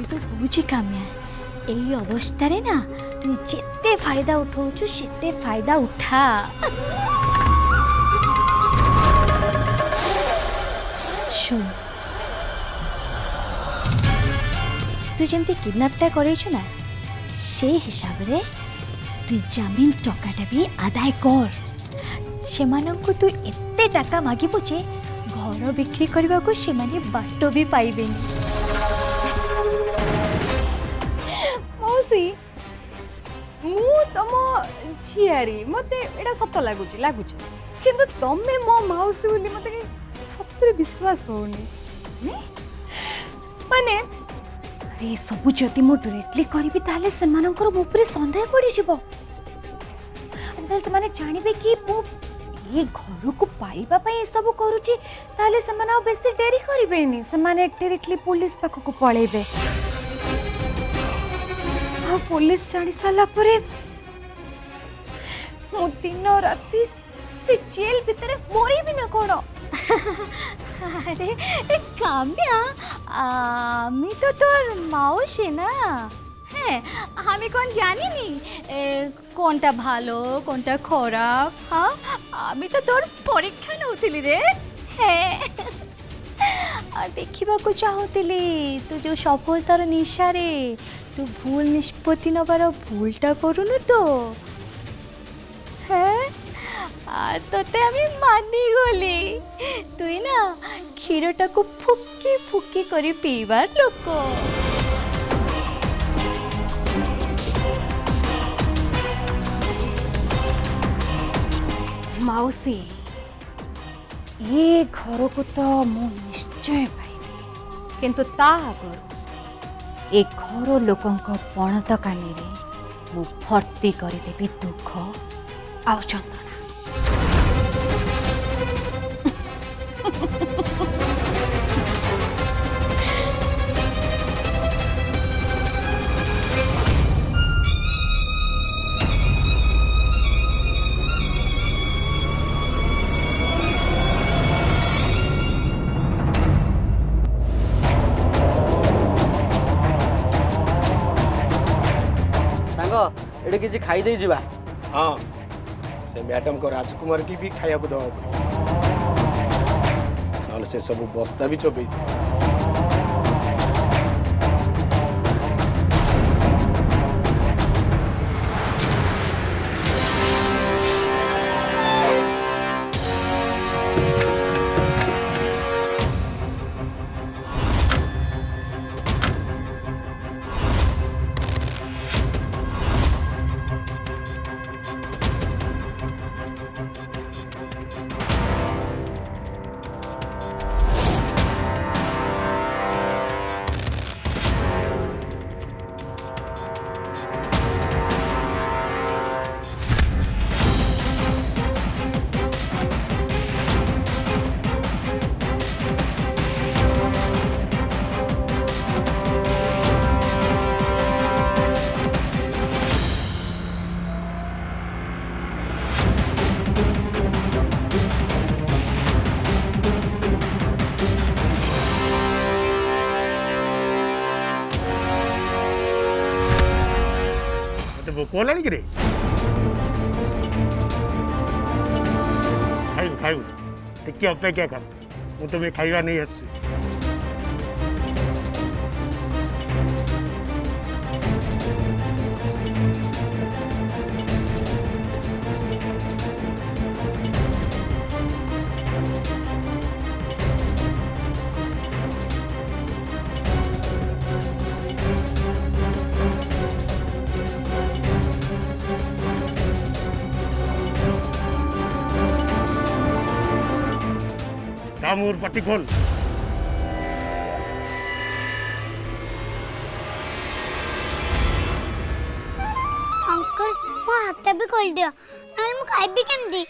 तो बुझी काम्या एई अवस्था रे ना तू जिते फायदा उठाउछु सेते फायदा उठा। सुन तू जमती किडनैपटा करैछु ना से हिसाब रे तू जमीन टकाटा भी आदाय कर। सेमानंकु तू एते टाका मागिबु जे घर बिक्री करबा को सेमाने बाटो भी पाइबेनी। मौसी मु तम झियारी मते एटा सत लागुची किंतु तमे मो मौसी बोली मते सत्य विश्वास होनी माने अरे सब जदि मु डायरेक्टली करबी ताले सेमानंकर मो ऊपर संदेह पड़ी जिवो। अच्छा से माने जानिबे कि मु ये घर को पाइबा पई सब करूची ताले सेमाना बेसी डेरी करिबेनी सेमाने डायरेक्टली पुलिस पाख को पळेबे। आ पुलिस जानी साला परे मु दिन राती से जेल भीतर मोरी भी न कोन। अरे काम्या आमी तो तोर माउसी ना হ্যাঁ আমি কোন জানিনি কোনটা ভালো কোনটা খারাপ। হ্যাঁ আমি তো তোর পরীক্ষা নউଥିଲି রে। হ্যাঁ আর দেখিବାକୁ চাହୁଥିଲି তু যে সফলতার নিশারে তু ভুল নিষ্পত্তি নবার ভুলটা করুনু তো। হ্যাঁ আর তোতে আমি মানি গলি তুই না ক্ষীরটাকে ফুকি ফুকি করে পিইবার লোক। मौसी ये घर को तो मु निश्चय पाइबी किंतु ता आगर ए घर लोकों पणत कानी रे मु भर्ती करदेवी दुख आ चंदना। एडे किसी खाई दे जीवा। हाँ से मैडम को राजकुमार की भी खाया दवा ना से सब बस्ता भी चबई। कोलानी कि खाइबु खाइबु टिके अपेक्षा कर मु तुम्हें खाइबा नहीं आसी। मोर पट्टी खोल। अंकल मो हाथ भी खोल दियो ना मु खाइबी केमदी।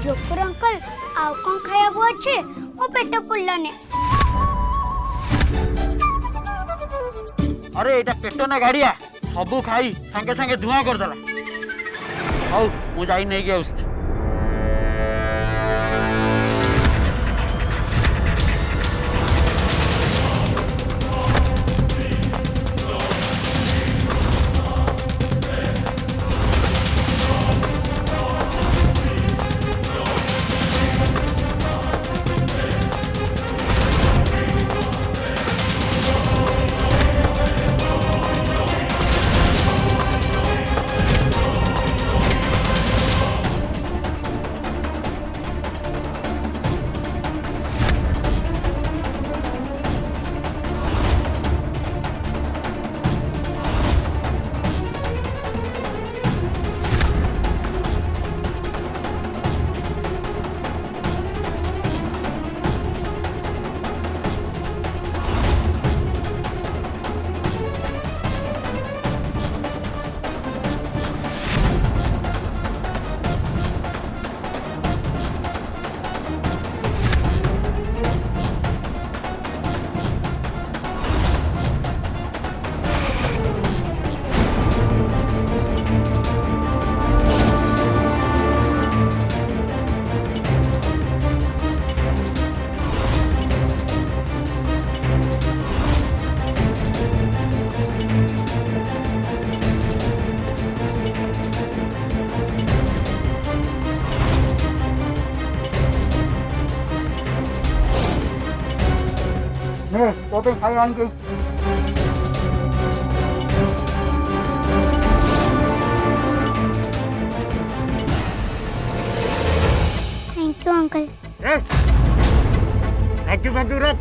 जोकर अंकल आउ कौन खाया को अच्छे मो पेट पुल्लाने अरे एटा पेट ना गाड़िया सबू खाई संगे संगे धुआं कर देला हौ मु जाई नै के आउछ तो पे खाई आन के thank you uncle thank you रख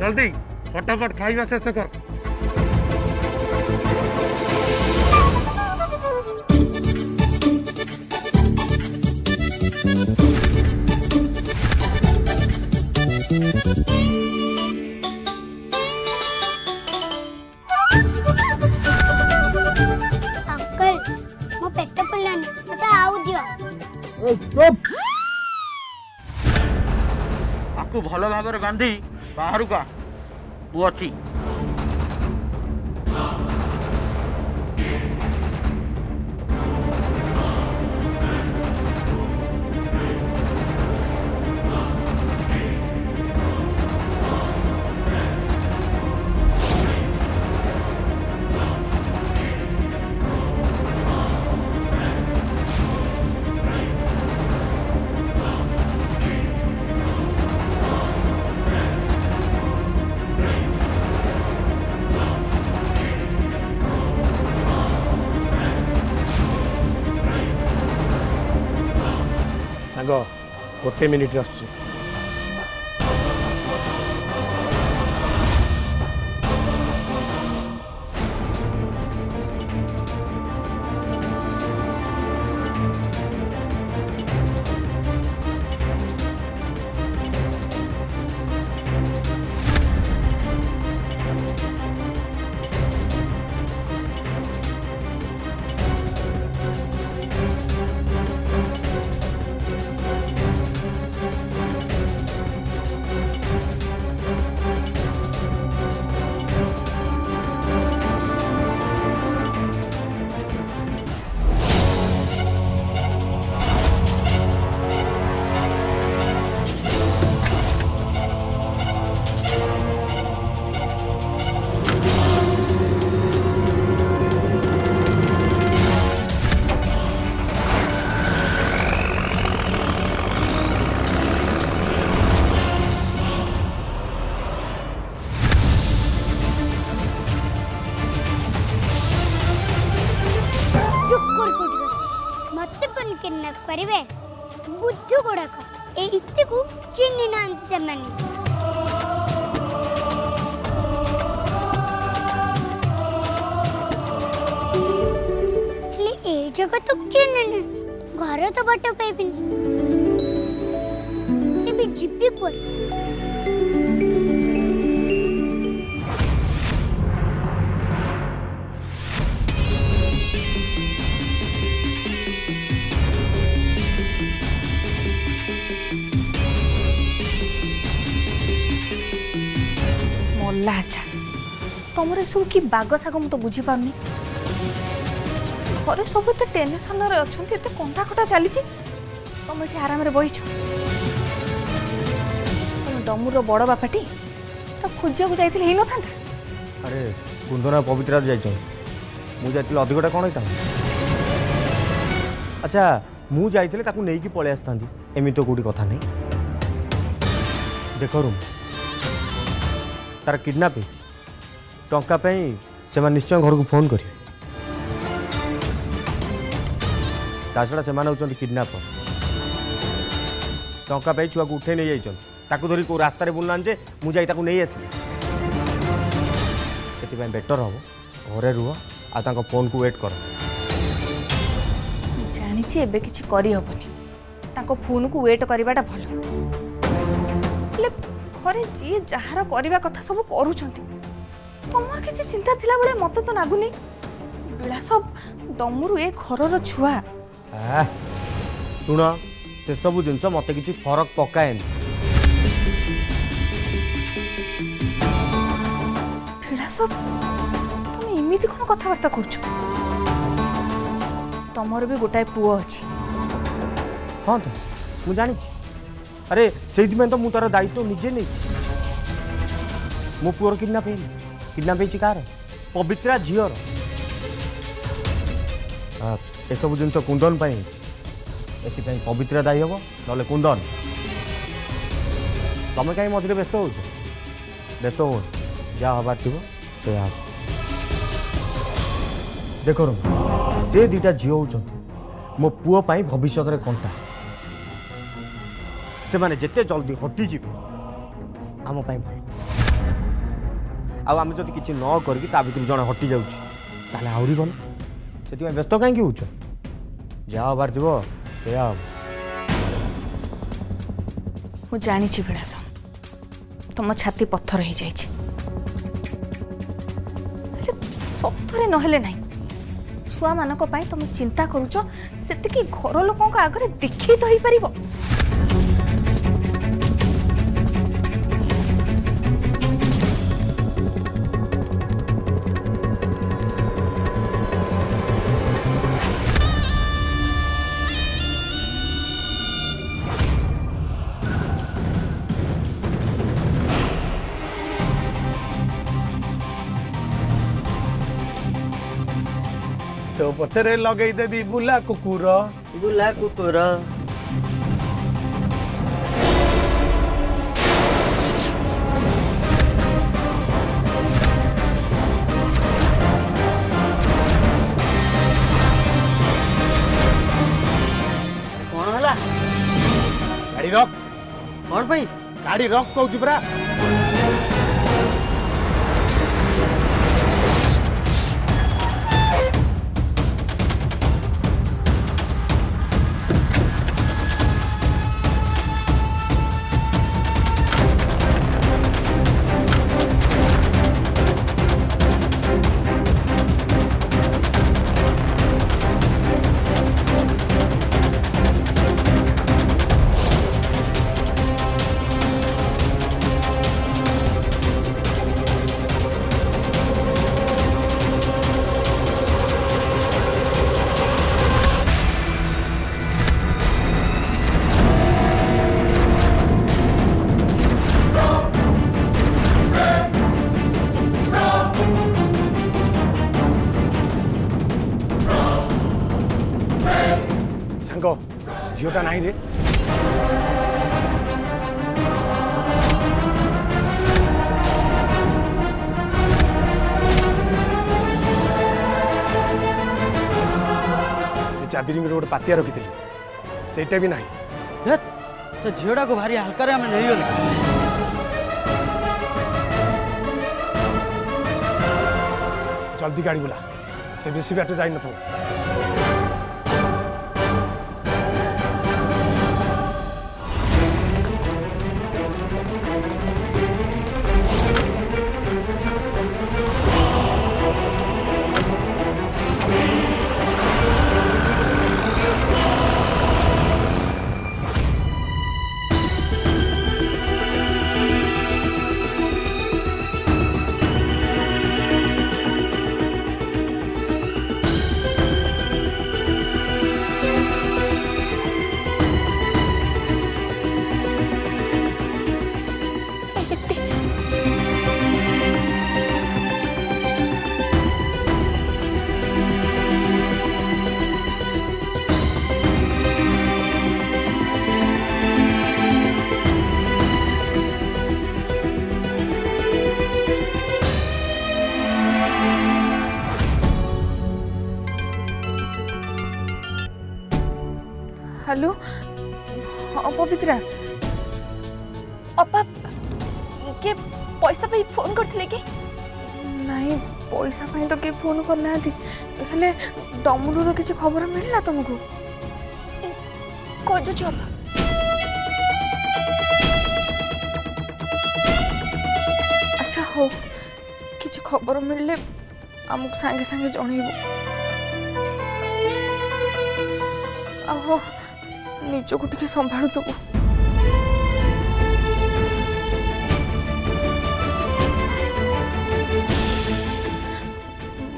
जल्दी फटाफट खाइबा शेष कर अंकल मो पेट पुल्लाने मते आउ दियो चुप आपको भलो भाव बांधी बाहर का मु अच्छी सांग गोटे मिनिट आसुची किडनैप करिवे बुद्धू गुड़ाक ए इत्ते को चिन्ह नांती सेमाने ले ए जगह तो चिन्ह न घर तो बट पेबिन ए भी जिब्बी पर ତମର ଏସବୁ କି ବାଗ ଶାଗ ମୁଁ ତ ବୁଝିପାରୁନି। ଘରେ ସବୁ ଏତେ ଟେନସନରେ ଅଛନ୍ତି, ଏତେ କଣ୍ଟା କଟା ଚାଲିଛି, ତମେ ଏଠି ଆରାମରେ ବହିଛ। ତମେ ଦମୁର ବଡ଼ ବାପାଟି ତ ଖୋଜିବାକୁ ଯାଇଥିଲେ ହେଇନଥାନ୍ତା? ଆରେ କୁନ୍ଦନ ପବିତ୍ରା ଯାଇଛନ୍ତି, ମୁଁ ଯାଇଥିଲି ଅଧିକଟା କ'ଣ ହେଇଥାନ୍ତି? ଆଚ୍ଛା ମୁଁ ଯାଇଥିଲେ ତାକୁ ନେଇକି ପଳେଇ ଆସିଥାନ୍ତି, ଏମିତି ତ କେଉଁଠି କଥା ନାହିଁ। ଦେଖ ରୁମ୍ ତାର କିଡ଼ନାପ୍ ହେଇଛି, ଟଙ୍କା ପାଇଁ ସେମାନେ ନିଶ୍ଚୟ ଘରକୁ ଫୋନ୍ କରିବେ। ତା ଛଡ଼ା ସେମାନେ ହେଉଛନ୍ତି କିଡ଼ନାପର୍। ଟଙ୍କା ପାଇଁ ଛୁଆକୁ ଉଠେଇ ନେଇ ଯାଇଛନ୍ତି, ତାକୁ ଧରି କେଉଁ ରାସ୍ତାରେ ବୁଲୁନାହାନ୍ତି ଯେ ମୁଁ ଯାଇ ତାକୁ ନେଇ ଆସିଲି। ସେଥିପାଇଁ ବେଟର୍ ହେବ ଘରେ ରୁହ ଆଉ ତାଙ୍କ ଫୋନ୍କୁ ୱେଟ୍ କର। ମୁଁ ଜାଣିଛି ଏବେ କିଛି କରିହେବନି, ତାଙ୍କ ଫୋନ୍କୁ ୱେଟ୍ କରିବାଟା ଭଲ। ହେଲେ ଘରେ ଯିଏ ଯାହାର କରିବା କଥା ସବୁ କରୁଛନ୍ତି, ତମର କିଛି ଚିନ୍ତା ଥିଲା ବେଳେ ମତେ ତ ଲାଗୁନି। ବିଳାସ ଡମରୁ ଏ ଘରର ଛୁଆ। ଶୁଣ ସେସବୁ ଜିନିଷ ମୋତେ କିଛି ଫରକ ପକାଏନି। ବିଳାସ ତମେ ଏମିତି କ'ଣ କଥାବାର୍ତ୍ତା କରୁଛ? ତମର ବି ଗୋଟାଏ ପୁଅ ଅଛି। ହଁ ତ ମୁଁ ଜାଣିଛି। ଆରେ ସେଇଥିପାଇଁ ତ ମୁଁ ତାର ଦାୟିତ୍ୱ ନିଜେ ନେଇଛି। ମୋ ପୁଅର କିଡ଼ନାପ୍ ହେଇନି, କିଡ଼ନାପ୍ ହେଇଛି କାହାର? ପବିତ୍ରା ଝିଅର। ଏସବୁ ଜିନିଷ କୁନ୍ଦନ ପାଇଁ ହେଇଛି, ଏଥିପାଇଁ ପବିତ୍ରା ଦାୟୀ ହେବ, ନହେଲେ କୁନ୍ଦନ। ତମେ କାହିଁ ମଝିରେ ବ୍ୟସ୍ତ ହେଉଛ? ବ୍ୟସ୍ତ ହୁଅନି, ଯାହା ହେବାର ଥିବ ସେଇଆ ହେବ। ଦେଖ ସେ ଦୁଇଟା ଝିଅ ହେଉଛନ୍ତି ମୋ ପୁଅ ପାଇଁ ଭବିଷ୍ୟତରେ କଣ୍ଟା। ସେମାନେ ଯେତେ ଜଲ୍ଦି ହଟିଯିବେ ଆମ ପାଇଁ ଭଲ। ଆଉ ଆମେ ଯଦି କିଛି ନ କରିକି ତା ଭିତରୁ ଜଣେ ହଟି ଯାଉଛି ତାହେଲେ ଆହୁରି ଭଲ। ସେଥିପାଇଁ ବ୍ୟସ୍ତ କାହିଁକି ହେଉଛ? ଯାହା ହେବାର ଥିବ ସେଇଆ ହେବ। ମୁଁ ଜାଣିଛି ବିଳାସ, ତମ ଛାତି ପଥର ହେଇଯାଇଛି। ହେଲେ ସତରେ ନହେଲେ ନାହିଁ, ଛୁଆମାନଙ୍କ ପାଇଁ ତମେ ଚିନ୍ତା କରୁଛ, ସେତିକି ଘର ଲୋକଙ୍କ ଆଗରେ ଦେଖେଇ ତ ହେଇପାରିବ। तो पछरे लगई देबी बुला कुकुर। ବୁଲା କୁକୁର। କ'ଣ ହେଲା? गाड़ी रख, କ'ଣ ପାଇଁ? गाड़ी रख कहूची परा। झीटा नहीं रे चाबी रिंग गोटे पातिया रखी सेटा भी नहीं से झीटा को भारी हल्का आम नहीं गले जल्दी गाड़ी बुला से बेसी बाट जाई न हेलो हाँ पवित्रा अपा के पैसा पे फोन करथिले कि नहीं पैसा पे तो के फोन करना हेले डमरू किसी खबर मिलला तुमको खोजु छ अच्छा हो किसी खबर मिलले आमको सांगे सांगे जणैबो आहो निजको टिके संभाळु दबो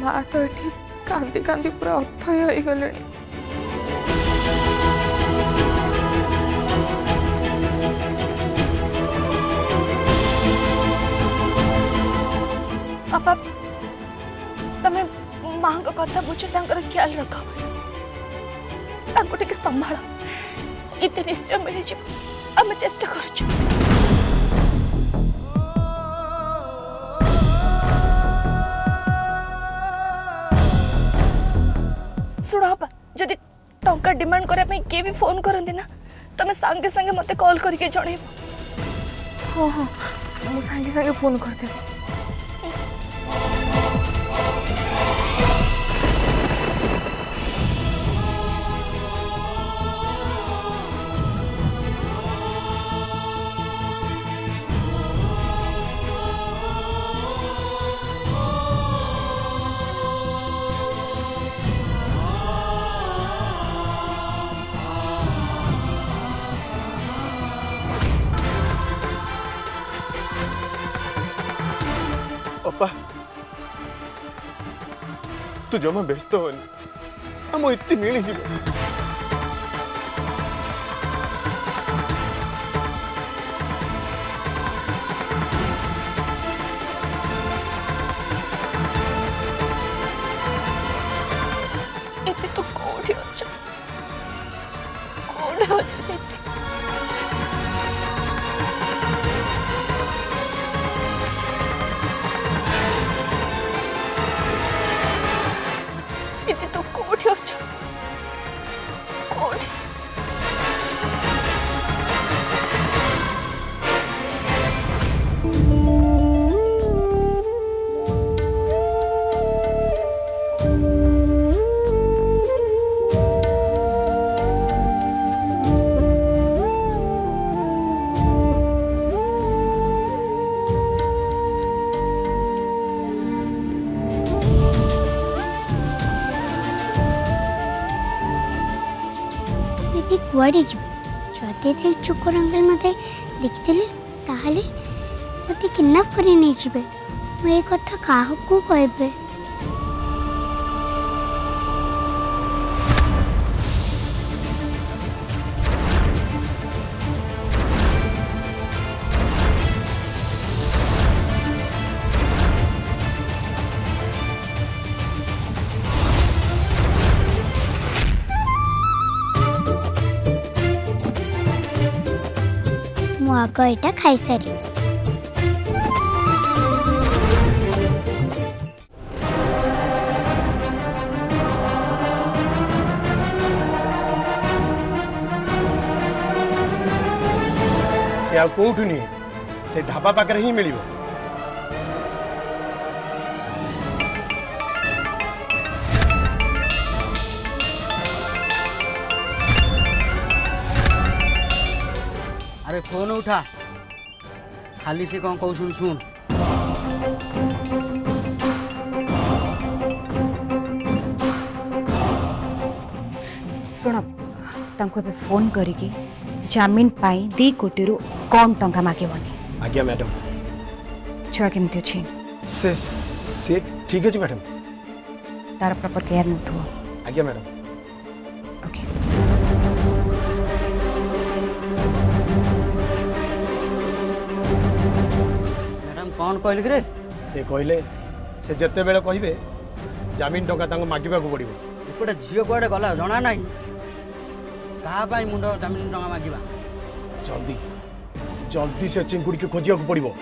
माँ तो ये कांदी कांदी पूरा अथय हो गले अपा तमे माँ का कथा बुझ ख्याल रख टे संभाल इतने निश्चय मिल आम चेष्टा करुचु शुण अपा जदि टंका डिमांड करने किए भी फोन करते ना तमें सांगे सांगे मत कॉल करके जन हाँ हाँ मुझे सांगे सांगे फोन करदेवी अपा तू जमा व्यस्त होनी आम इतनी मिली जीव तो कोठी अच्छा कोठी अच्छा तो कोठी अच्छा कोठी कुआड़े जदि से चुकर अंकल मत देखते मत किडनाप कर नहीं जीवे मुझे कथा क्या कहबे आग यहाँ खाई सारी से आ कौटू नहीं से ढाबा पाखे ही मिल अरे फोन उठा खाली से कौन कहू सुन सुन शुण तांको ए फोन करिकी जामीन पाई 2 कोटी रु कौन टंका मागेबनी आज्ञा मैडम छुआ केमती अच्छी से ठीक है मैडम तार प्रॉपर केयर नथुओ आज्ञा मैडम ओके मैडम कौन कहल रे से कहले से जिते बेले कहे जामीन टंका मागिबा पड़ो एपटे झील कुआडे गला जना ना क्या मुंड जामीन टंका मागिबा जल्दी जल्दी से चिंकुड़ी को खोजिया पड़ो